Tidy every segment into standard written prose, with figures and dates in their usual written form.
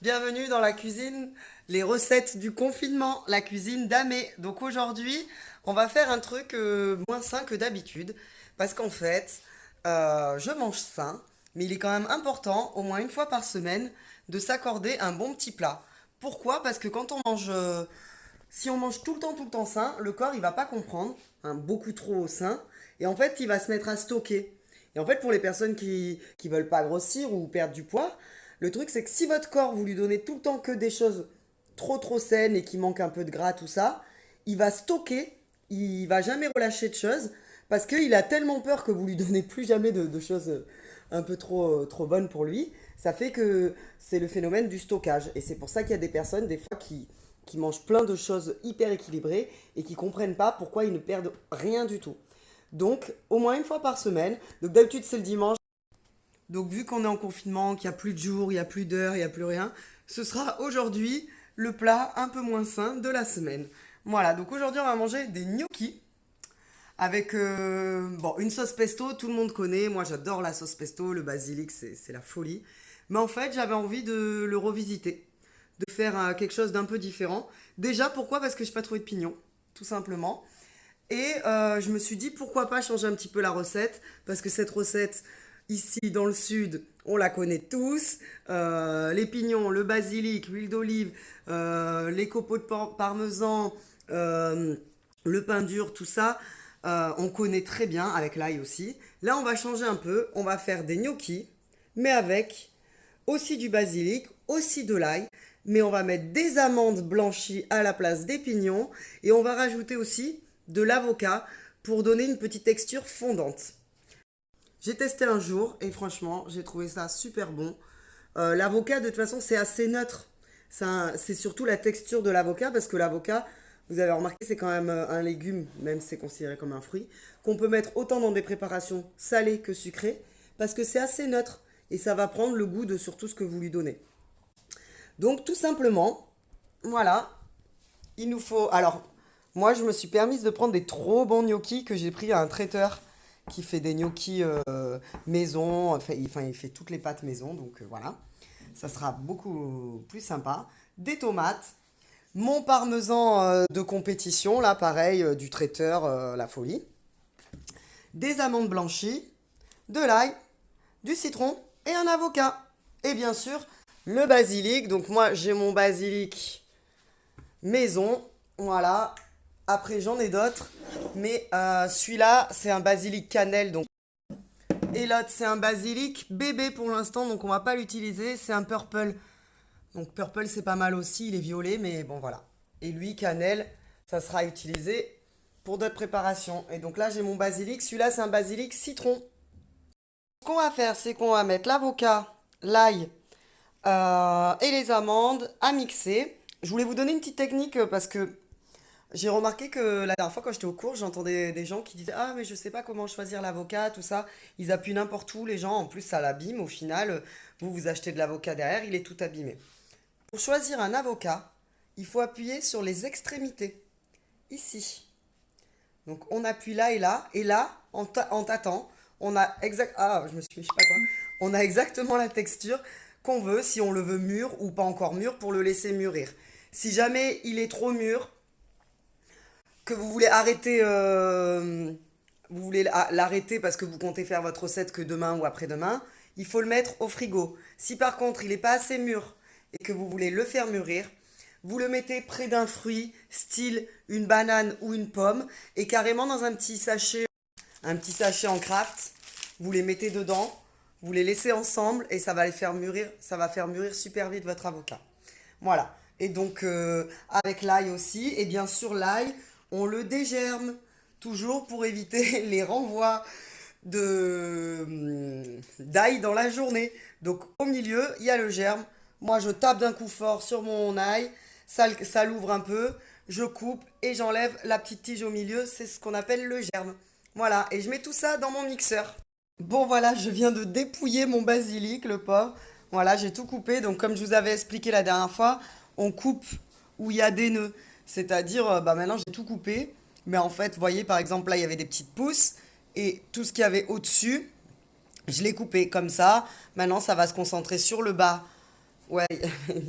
Bienvenue dans la cuisine, les recettes du confinement, la cuisine d'Amé. Donc aujourd'hui, on va faire un truc moins sain que d'habitude, parce qu'en fait, je mange sain, mais il est quand même important, au moins une fois par semaine, de s'accorder un bon petit plat. Pourquoi? Parce que quand on mange, si on mange tout le temps sain, le corps il va pas comprendre, hein, beaucoup trop sain, et en fait il va se mettre à stocker. Et en fait pour les personnes qui veulent pas grossir ou perdre du poids, le truc c'est que si votre corps vous lui donnez tout le temps que des choses trop saines et qui manquent un peu de gras, tout ça, il va stocker, il va jamais relâcher de choses parce qu'il a tellement peur que vous lui donnez plus jamais de choses un peu trop bonnes pour lui. Ça fait que c'est le phénomène du stockage. Et c'est pour ça qu'il y a des personnes, des fois, qui mangent plein de choses hyper équilibrées et qui comprennent pas pourquoi ils ne perdent rien du tout. Donc, au moins une fois par semaine. Donc, d'habitude, c'est le dimanche. Donc, vu qu'on est en confinement, qu'il n'y a plus de jours, il n'y a plus d'heures, il n'y a plus rien, ce sera aujourd'hui le plat un peu moins sain de la semaine. Voilà, donc aujourd'hui, on va manger des gnocchis avec bon, une sauce pesto, tout le monde connaît. Moi, j'adore la sauce pesto, le basilic, c'est la folie. Mais en fait, j'avais envie de le revisiter, de faire quelque chose d'un peu différent. Déjà, pourquoi? Parce que je n'ai pas trouvé de pignon, tout simplement. Et je me suis dit, pourquoi pas changer un petit peu la recette? Parce que cette recette, ici dans le sud, on la connaît tous. Les pignons, le basilic, l'huile d'olive, les copeaux de parmesan, le pain dur, tout ça, on connaît très bien avec l'ail aussi. Là, on va changer un peu. On va faire des gnocchis, mais avec aussi du basilic, aussi de l'ail. Mais on va mettre des amandes blanchies à la place des pignons. Et on va rajouter aussi de l'avocat pour donner une petite texture fondante. J'ai testé un jour et franchement, j'ai trouvé ça super bon. L'avocat, de toute façon, c'est assez neutre. C'est surtout la texture de l'avocat parce que l'avocat, vous avez remarqué, c'est quand même un légume, même si c'est considéré comme un fruit, qu'on peut mettre autant dans des préparations salées que sucrées parce que c'est assez neutre et ça va prendre le goût de surtout ce que vous lui donnez. Donc, tout simplement, voilà, il nous faut. Alors, moi, je me suis permise de prendre des trop bons gnocchis que j'ai pris à un traiteur qui fait des gnocchis maison. Enfin, il fait toutes les pâtes maison, donc voilà. Ça sera beaucoup plus sympa. Des tomates, mon parmesan de compétition, là, pareil, du traiteur, la folie. Des amandes blanchies, de l'ail, du citron et un avocat. Et bien sûr, le basilic. Donc, moi, j'ai mon basilic maison, voilà. Après, j'en ai d'autres, mais celui-là, c'est un basilic cannelle, donc. Et l'autre, c'est un basilic bébé pour l'instant, donc on va pas l'utiliser. C'est un purple. Donc purple, c'est pas mal aussi, il est violet, mais bon, voilà. Et lui, cannelle, ça sera utilisé pour d'autres préparations. Et donc là, j'ai mon basilic. Celui-là, c'est un basilic citron. Ce qu'on va faire, c'est qu'on va mettre l'avocat, l'ail et les amandes à mixer. Je voulais vous donner une petite technique parce que j'ai remarqué que la dernière fois, quand j'étais au cours, j'entendais des gens qui disaient: Ah, mais je sais pas comment choisir l'avocat, tout ça. Ils appuient n'importe où, les gens. En plus, ça l'abîme. Au final, vous achetez de l'avocat derrière, il est tout abîmé. Pour choisir un avocat, il faut appuyer sur les extrémités, ici. Donc, on appuie là, et là, en tâtant, on a je me suis, je sais pas quoi. On a exactement la texture qu'on veut, si on le veut mûr ou pas encore mûr, pour le laisser mûrir. Si jamais il est trop mûr, que vous voulez arrêter, vous voulez l'arrêter parce que vous comptez faire votre recette que demain ou après-demain, il faut le mettre au frigo. Si par contre il n'est pas assez mûr et que vous voulez le faire mûrir, vous le mettez près d'un fruit, style une banane ou une pomme, et carrément dans un petit sachet en craft, vous les mettez dedans, vous les laissez ensemble et ça va les faire mûrir, ça va faire mûrir super vite votre avocat. Voilà. Et donc, avec l'ail aussi. Et bien sûr, l'ail, on le dégerme. Toujours pour éviter les renvois d'ail dans la journée. Donc, au milieu, il y a le germe. Moi, je tape d'un coup fort sur mon ail. Ça l'ouvre un peu. Je coupe et j'enlève la petite tige au milieu. C'est ce qu'on appelle le germe. Voilà. Et je mets tout ça dans mon mixeur. Bon voilà, je viens de dépouiller mon basilic, le porc. Voilà, j'ai tout coupé. Donc comme je vous avais expliqué la dernière fois, on coupe où il y a des nœuds. C'est-à-dire, bah maintenant j'ai tout coupé. Mais en fait, vous voyez, par exemple, là, il y avait des petites pousses. Et tout ce qu'il y avait au-dessus, je l'ai coupé comme ça. Maintenant, ça va se concentrer sur le bas Ouais, il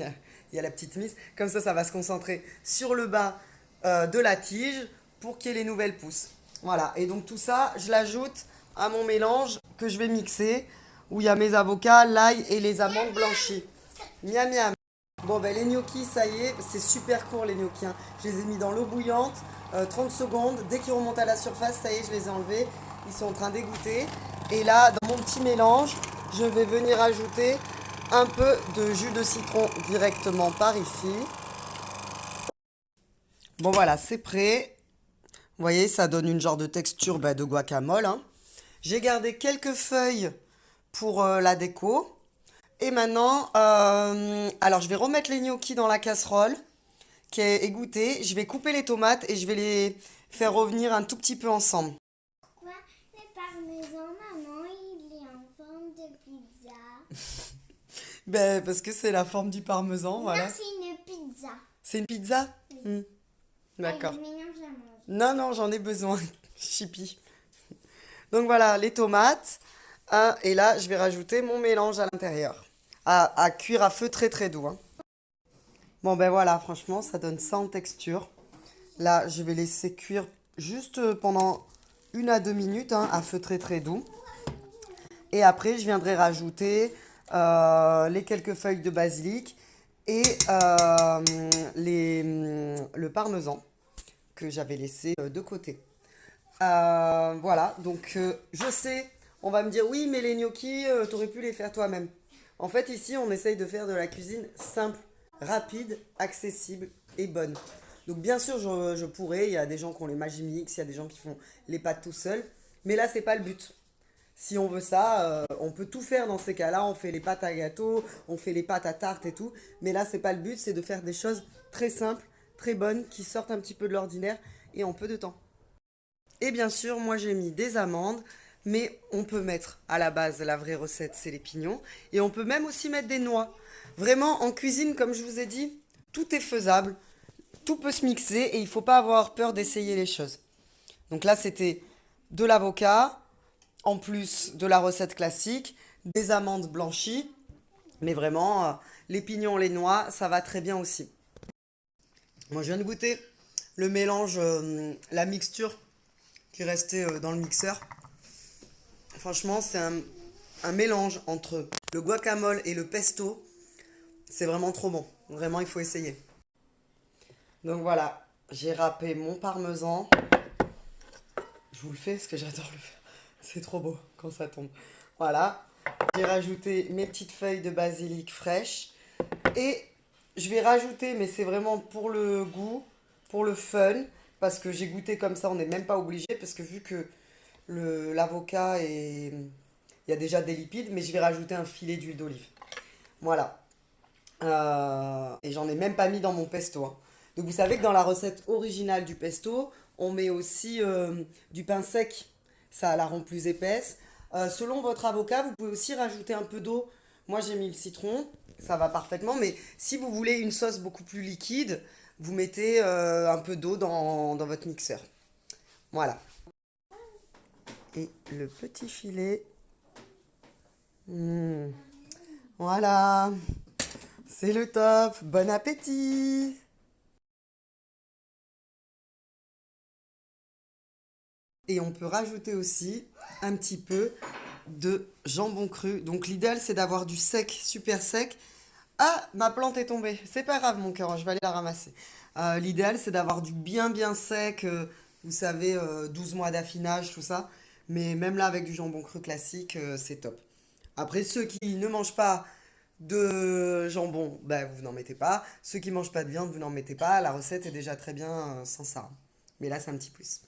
y a la petite mise. Comme ça va se concentrer sur le bas de la tige pour qu'il y ait les nouvelles pousses. Voilà, et donc tout ça, je l'ajoute à mon mélange que je vais mixer, où il y a mes avocats, l'ail et les amandes blanchies. Miam miam. Bon, ben les gnocchis, ça y est, c'est super court les gnocchis, hein. Je les ai mis dans l'eau bouillante, 30 secondes. Dès qu'ils remontent à la surface, ça y est, je les ai enlevés. Ils sont en train d'égoutter. Et là, dans mon petit mélange, je vais venir ajouter un peu de jus de citron directement par ici. Bon, voilà, c'est prêt. Vous voyez, ça donne une genre de texture de guacamole, hein. J'ai gardé quelques feuilles pour la déco. Et maintenant, alors je vais remettre les gnocchis dans la casserole qui est égouttée. Je vais couper les tomates et je vais les faire revenir un tout petit peu ensemble. Quoi? Le parmesan, maman, il est en forme de pizza. Ben, parce que c'est la forme du parmesan, Non, voilà. c'est une pizza. C'est une pizza? Oui. Hmm, d'accord. Avec le mélange à manger. Non, non, j'en ai besoin. Chippy. Donc voilà, les tomates, hein, et là, je vais rajouter mon mélange à l'intérieur. À cuire à feu très très doux, hein. Bon ben voilà, franchement, ça donne ça en texture. Là, je vais laisser cuire juste pendant 1 à 2 minutes, hein, à feu très très doux. Et après, je viendrai rajouter les quelques feuilles de basilic et le parmesan que j'avais laissé de côté. Voilà, donc je sais, on va me dire oui, mais les gnocchis, t'aurais pu les faire toi-même. En fait, ici, on essaye de faire de la cuisine simple, rapide, accessible et bonne. Donc, bien sûr, je pourrais. Il y a des gens qui ont les Magimix, il y a des gens qui font les pâtes tout seuls. Mais là, c'est pas le but. Si on veut ça, on peut tout faire dans ces cas-là. On fait les pâtes à gâteau, on fait les pâtes à tarte et tout. Mais là, c'est pas le but, c'est de faire des choses très simples, très bonnes, qui sortent un petit peu de l'ordinaire et en peu de temps. Et bien sûr, moi j'ai mis des amandes, mais on peut mettre à la base, la vraie recette, c'est les pignons. Et on peut même aussi mettre des noix. Vraiment, en cuisine, comme je vous ai dit, tout est faisable, tout peut se mixer et il ne faut pas avoir peur d'essayer les choses. Donc là, c'était de l'avocat, en plus de la recette classique, des amandes blanchies, mais vraiment, les pignons, les noix, ça va très bien aussi. Moi, je viens de goûter le mélange, la mixture qui restait dans le mixeur. Franchement, c'est un mélange entre le guacamole et le pesto. C'est vraiment trop bon. Vraiment, il faut essayer. Donc voilà, j'ai râpé mon parmesan. Je vous le fais parce que j'adore le faire. C'est trop beau quand ça tombe. Voilà. J'ai rajouté mes petites feuilles de basilic fraîches. Et je vais rajouter, mais c'est vraiment pour le goût, pour le fun, parce que j'ai goûté comme ça, on n'est même pas obligé, parce que vu que l'avocat et il y a déjà des lipides, mais je vais rajouter un filet d'huile d'olive. Voilà. Et j'en ai même pas mis dans mon pesto, hein. Donc vous savez que dans la recette originale du pesto, on met aussi du pain sec. Ça la rend plus épaisse. Selon votre avocat, vous pouvez aussi rajouter un peu d'eau. Moi j'ai mis le citron, ça va parfaitement. Mais si vous voulez une sauce beaucoup plus liquide, vous mettez un peu d'eau dans votre mixeur. Voilà. Et le petit filet. Mmh. Voilà. C'est le top. Bon appétit. Et on peut rajouter aussi un petit peu de jambon cru. Donc l'idéal c'est d'avoir du sec, super sec. Ah, ma plante est tombée. C'est pas grave mon cœur, je vais aller la ramasser. L'idéal c'est d'avoir du bien bien sec, vous savez, 12 mois d'affinage, tout ça. Mais même là avec du jambon cru classique, c'est top. Après ceux qui ne mangent pas de jambon, ben, vous n'en mettez pas. Ceux qui mangent pas de viande, vous n'en mettez pas. La recette est déjà très bien sans ça. Mais là c'est un petit plus.